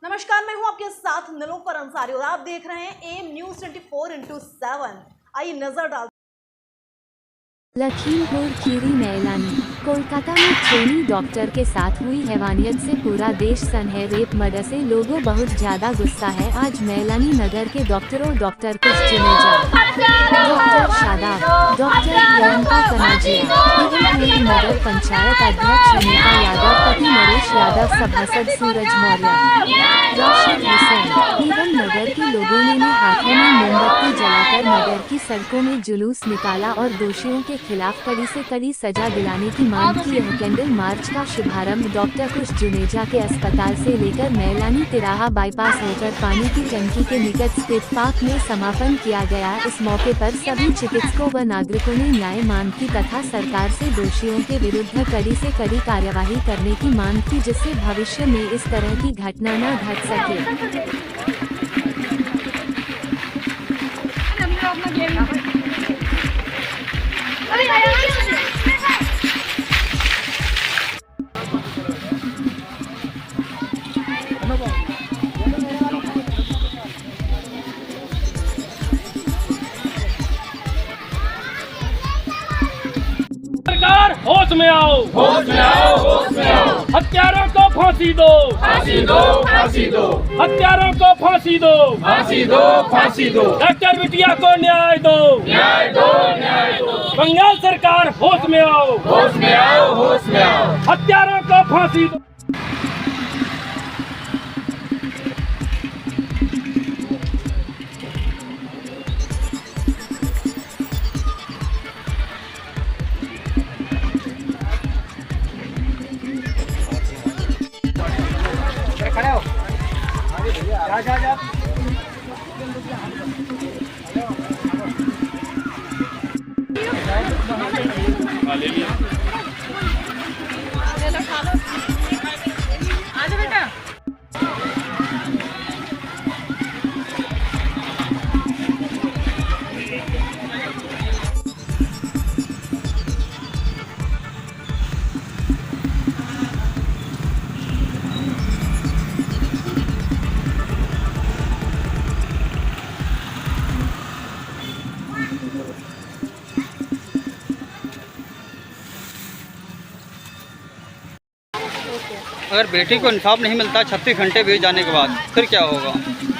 नमस्कार, मैं हूं आपके साथ नीलोफर अंसारी और आप देख रहे हैं एम न्यूज 24/7। आइए नजर डालते लखीमपुर खीरी मैलानी कोलकाता में ट्रेनी डॉक्टर के साथ हुई हैवानियत से पूरा देश सन है। रेप मर्डर से लोगों बहुत ज्यादा गुस्सा है। आज मैलानी नगर के डॉक्टरों डॉक्टर कुछ जुनेजा, डॉक्टर शादाब, डॉक्टर प्रियंका कनाजिया एवं खीरी नगर पंचायत अध्यक्ष अनीता यादव, पति नरेश यादव, सभासद सूरज मौर्य, राशिद हुसैन एवं नगर के लोगों ने हाथों में मोमबत्ती जलाकर नगर की सड़कों में जुलूस निकाला और दोषियों के खिलाफ कड़ी से कड़ी सजा दिलाने की मांग की। यह कैंडल मार्च का शुभारंभ डॉक्टर कुश जुनेजा के अस्पताल से लेकर मैलानी तिराहा बाईपास होकर पानी की टंकी के निकट स्थित पार्क में समापन किया गया। इस मौके पर सभी चिकित्सकों व नागरिकों ने न्याय मांग की तथा सरकार से दोषियों के विरुद्ध कड़ी से कड़ी कार्यवाही करने की मांग की, जिससे भविष्य में इस तरह की घटना न घट सके। सरकार होश में आओ, होश में आओ, होश में आओ। हत्यारों को फांसी दो, फांसी दो, फांसी दो। हत्यारों को फांसी दो, फांसी दो, फांसी दो। डॉक्टर बिटिया को न्याय दो, न्याय दो, न्याय दो। बंगाल सरकार होश में आओ, होश में आओ, होश में आओ। हत्यारों को फांसी दो। खड़े हो, जा। ले लिया। आजा बेटा। अगर बेटी को इंसाफ नहीं मिलता 36 घंटे बीत जाने के बाद फिर क्या होगा?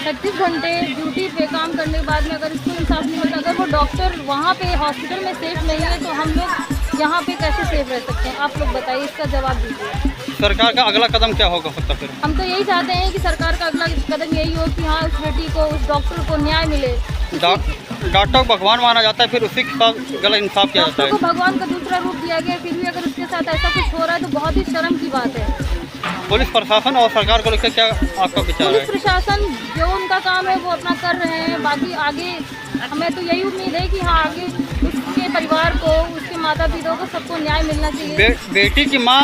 36 घंटे ड्यूटी पे काम करने के बाद में अगर इसको इंसाफ नहीं मिलता, अगर वो डॉक्टर वहाँ पे हॉस्पिटल में सेफ नहीं है तो हम लोग यहाँ पे कैसे सेफ रह सकते हैं? आप लोग बताइए, इसका जवाब दीजिए। सरकार का अगला कदम क्या होगा फिर? हम तो यही चाहते हैं कि सरकार का अगला कदम यही हो कि हाँ, उस बेटी को, उस डॉक्टर को न्याय मिले। डॉक्टर को भगवान माना जाता है, फिर उसी के साथ गलत इंसाफ किया जाता है। डॉक्टर को भगवान का दूसरा रूप दिया गया, फिर भी अगर उसके साथ ऐसा कुछ हो रहा है तो बहुत ही शर्म की बात है। पुलिस प्रशासन और सरकार को लेकर क्या आपका विचार है? पुलिस प्रशासन जो उनका काम है वो अपना कर रहे हैं, बाकी आगे हमें तो यही उम्मीद है कि हाँ, आगे उसके परिवार को, उसके माता पिता को, सबको न्याय मिलना चाहिए। बेटी की माँ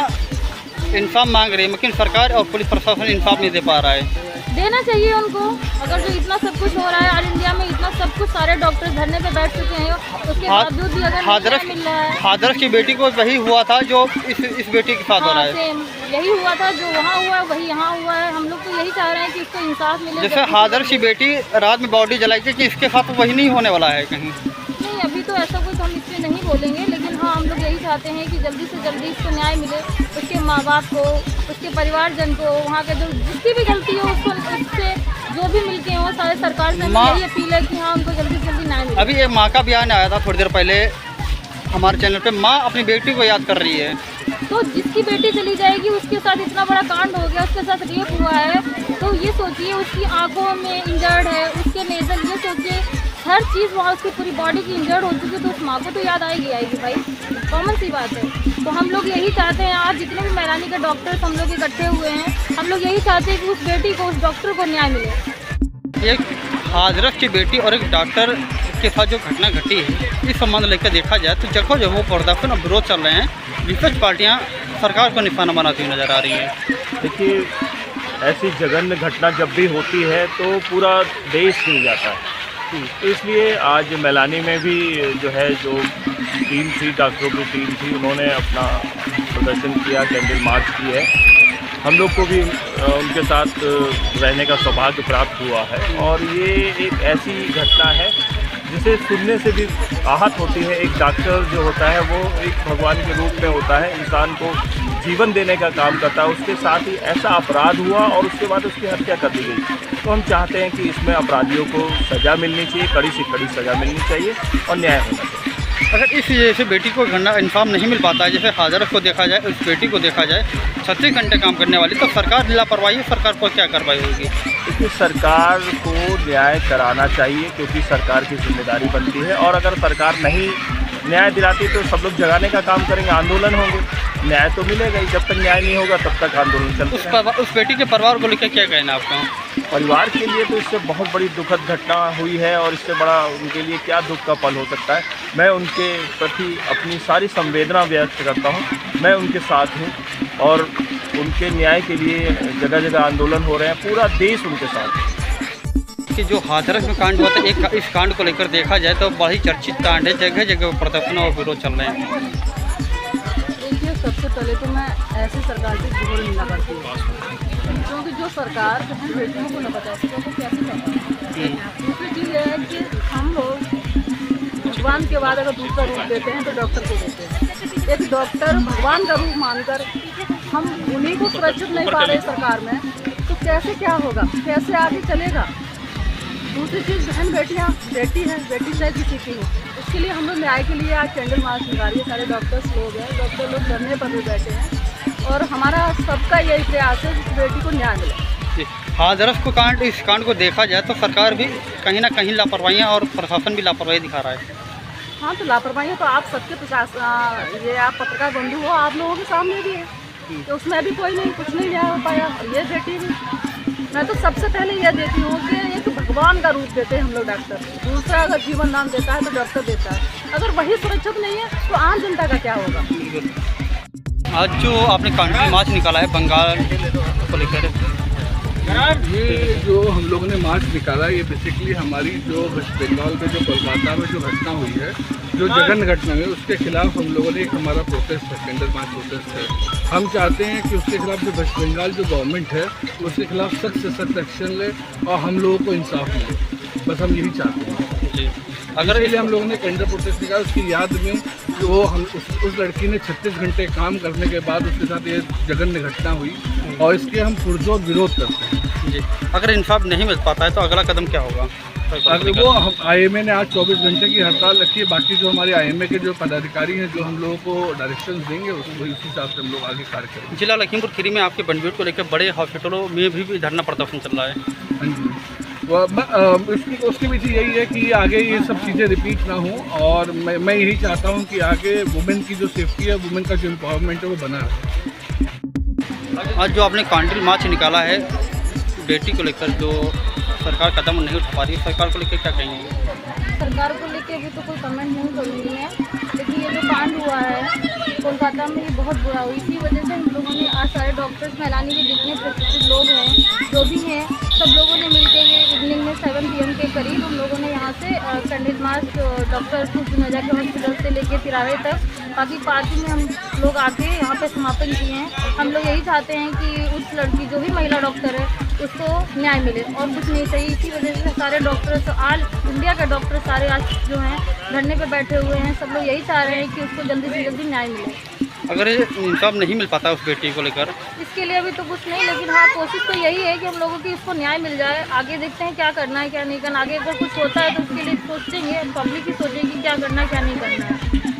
इंसाफ मांग रही है, लेकिन सरकार और पुलिस प्रशासन इंसाफ नहीं दे पा रहा है। देना चाहिए उनको। अगर जो इतना सब कुछ हो रहा है, ऑल इंडिया में इतना सब कुछ, सारे डॉक्टर धरने पे बैठ चुके हैं, उसके बावजूद भी अगर न्याय मिल रहा है। हादरस की बेटी को वही हुआ था जो इस बेटी के साथ हो रहा है। सेम यही हुआ था, जो वहाँ हुआ है वही यहाँ हुआ है। हम लोग तो यही चाह रहे हैं कि इसको इंसाफ मिले। जैसे हादरस की बेटी रात में बॉडी जलाई थी, कि इसके साथ वही नहीं होने वाला है कहीं? नहीं, अभी तो ऐसा कुछ हम इससे नहीं बोलेंगे, लेकिन हाँ, हम लोग यही चाहते हैं कि जल्दी से जल्दी इसको न्याय मिले। उसके माँ बाप को, उसके परिवारजन को, वहाँ के जो जिसकी भी गलती हो उसको, उससे जो भी मिलके हो, सारे सरकार से यही अपील है कि हाँ, उनको जल्दी से जल्दी न्याय मिले। अभी एक माँ का बयान आया था थोड़ी देर पहले हमारे चैनल पे, माँ अपनी बेटी को याद कर रही है। तो जिसकी बेटी चली जाएगी, उसके साथ इतना बड़ा कांड हो गया, उसके साथ रेप हुआ है, तो ये सोचिए उसकी आंखों में इंजर्ड है, उसके नेजल, ये सोचिए हर चीज़ वहाँ, उसकी पूरी बॉडी की इंजर्ड हो चुकी है, तो उस माँ को तो याद आएगी भाई, कॉमन सी बात है। तो हम लोग यही चाहते हैं, आज जितने भी मैलानी के डॉक्टर्स हम लोग इकट्ठे हुए हैं, हम लोग यही चाहते हैं कि उस बेटी को, उस डॉक्टर को न्याय मिले। एक हाजरस की बेटी और एक डॉक्टर के साथ जो घटना घटी है, इस संबंध लेकर देखा जाए तो जगह जगह प्रदर्शन और विरोध चल रहे हैं। विपक्ष पार्टियां सरकार को निशाना बनाती हुई नजर आ रही हैं। देखिए, ऐसी जघन्य घटना जब भी होती है तो पूरा देश हिल जाता है। तो इसलिए आज मैलानी में भी जो टीम थी, डॉक्टरों की टीम थी, उन्होंने अपना प्रदर्शन किया, कैंडल मार्च की है। हम लोग को भी उनके साथ रहने का सौभाग्य प्राप्त हुआ है। और ये एक ऐसी घटना है जिसे सुनने से भी आहत होती है। एक डॉक्टर जो होता है वो एक भगवान के रूप में होता है, इंसान को जीवन देने का काम करता है। उसके साथ ही ऐसा अपराध हुआ और उसके बाद उसकी हत्या कर दी गई। तो हम चाहते हैं कि इसमें अपराधियों को सज़ा मिलनी चाहिए, कड़ी से कड़ी सज़ा मिलनी चाहिए और न्याय होना चाहिए। अगर इस जैसे बेटी को घटना इंसाफ नहीं मिल पाता है, जैसे हाजरफ को देखा जाए, उस बेटी को देखा जाए 36 घंटे काम करने वाली, तो सरकार लापरवाही है, सरकार को क्या कार्रवाई होगी? क्योंकि सरकार को न्याय कराना चाहिए, क्योंकि सरकार की जिम्मेदारी बनती है। और अगर सरकार नहीं न्याय दिलाती तो सब लोग जगाने का काम करेंगे, आंदोलन होंगे, न्याय तो मिलेगा ही। जब तक न्याय नहीं होगा तब तक आंदोलन चलता है। उस बेटी के परिवार को लेकर क्या कहना है आपका? परिवार के लिए तो इससे बहुत बड़ी दुखद घटना हुई है और इससे बड़ा उनके लिए क्या दुख का पल हो सकता है। मैं उनके प्रति अपनी सारी संवेदना व्यक्त करता हूँ। मैं उनके साथ हूँ और उनके न्याय के लिए जगह जगह आंदोलन हो रहे हैं, पूरा देश उनके साथ है। कि जो हाथरस में कांड हुआ था, इस कांड को लेकर देखा जाए तो बड़ी चर्चित कांड है, जगह जगह प्रदर्शन और विरोध चल रहे हैं। देखिए, सबसे पहले तो मैं ऐसी सरकार से जरूर मिलना करती हूँ, क्योंकि जो सरकार बहन बेटियों को न बचा सके तो कैसे करती है। दूसरी चीज़ है कि हम लोग भगवान के बाद अगर दूसरा रूप देते हैं तो डॉक्टर को देते हैं। एक डॉक्टर भगवान का रूप मानकर हम उन्हीं को सुरक्षित नहीं पा रहे सरकार में, तो कैसे क्या होगा, कैसे आगे चलेगा। दूसरी चीज़, बहन बेटियाँ बेटी है, बेटी चाहे किसी की हो, उसके लिए हम लोग न्याय के लिए आज कैंडल मार्च निकालिए। सारे डॉक्टर्स लोग हैं, डॉक्टर लोग धरने पर भी बैठे हैं और हमारा सबका यही प्रयास है कि बेटी को न्याय मिले। हाथरस को कांड, इस कांड को देखा जाए तो सरकार भी कहीं ना कहीं लापरवाहियाँ और प्रशासन भी लापरवाही दिखा रहा है। हाँ, तो लापरवाही तो आप सबके प्रशासन, ये आप पत्रकार बंधु हो, आप लोगों के सामने भी है, तो उसमें भी कोई नहीं, कुछ नहीं न्याय हो पाया। ये बेटी भी, मैं तो सबसे पहले यह देती हूँ कि एक भगवान का रूप देते हैं हम लोग डॉक्टर। दूसरा अगर जीवन दान देता है तो डॉक्टर देता है। अगर वही सुरक्षित नहीं है तो आम जनता का क्या होगा? आज जो आपने कैंडल मार्च निकाला है बंगाल को लेकर, ये जो हम लोगों ने मार्च निकाला, ये बेसिकली हमारी जो वेस्ट बंगाल में जो कोलकाता में जो घटना हुई है, जो जघन्य घटना हुई है, उसके खिलाफ हम लोगों ने एक हमारा प्रोटेस्ट है, कैंडल मार्च प्रोटेस्ट है। हम चाहते हैं कि उसके खिलाफ जो वेस्ट बंगाल जो गवर्नमेंट है उसके खिलाफ सख्त से सख्त एक्शन ले और हम लोगों को इंसाफ मिले। बस हम यही चाहते हैं जी। अगर इसलिए हम लोगों ने कैंडल प्रोटेस्ट निकाला, उसकी याद में जो हम उस लड़की ने 36 घंटे काम करने के बाद उसके साथ ये जघन्य घटना हुई और इसके हम पुरजोर विरोध करते हैं जी। अगर इंसाफ नहीं मिल पाता है तो अगला कदम क्या होगा? अगर वो हम IMA ने आज 24 घंटे की हड़ताल रखी है। बाकी जो हमारे IMA के जो पदाधिकारी हैं जो हम लोगों को डायरेक्शन देंगे उसको उसी हिसाब से हम लोग आगे कार्य करेंगे। जिला लखीमपुर खीरी में आपके बंडवीट को लेकर बड़े हॉस्पिटलों में भी धरना प्रदर्शन चल रहा है। हाँ जी, उसके पीछे यही है कि आगे ये सब चीज़ें रिपीट ना हो और मैं यही चाहता हूँ कि आगे वुमेन की जो सेफ्टी है, वुमेन का जो एम्पावरमेंट है वो बना रहे। आज जो आपने कैंडल मार्च निकाला है बेटी को लेकर, जो सरकार कदम नहीं उठा पा रही है, सरकार को लेकर क्या कहेंगे? सरकार को लेके अभी तो कोई कमेंट नहीं करूँगी मैं, लेकिन ये जो कांड हुआ है कोलकाता में, ये बहुत बुरा हुई। इसी वजह से हम लोगों ने आज सारे डॉक्टर्स मैलानी के जितने प्रतिष्ठित लोग हैं, जो भी हैं, सब लोगों ने मिलकर ये इवनिंग में 7 PM के करीब हम लोगों ने यहाँ से कैंडल मार्च डॉक्टर नजा के हॉस्पिटल से लेके तिराहे तक, बाकी पार्किंग में हम लोग आके यहाँ पे समापन किए हैं। हम लोग यही चाहते हैं कि उस लड़की जो भी महिला डॉक्टर है उसको न्याय मिले और कुछ नहीं चाहिए। इसी वजह से सारे डॉक्टर्स, ऑल इंडिया के डॉक्टर सारे आज जो हैं धरने पे बैठे हुए हैं। सब लोग यही चाह रहे हैं कि उसको जल्दी से जल्दी न्याय मिले। अगर इंसाफ नहीं मिल पाता उस बेटी को लेकर, इसके लिए अभी तो कुछ नहीं, लेकिन हाँ कोशिश तो यही है कि हम लोगों की इसको न्याय मिल जाए। आगे देखते हैं क्या करना है क्या नहीं करना। आगे अगर कुछ होता है तो उसके लिए सोचेंगे, पब्लिक ही सोचेगी क्या करना है क्या नहीं करना है।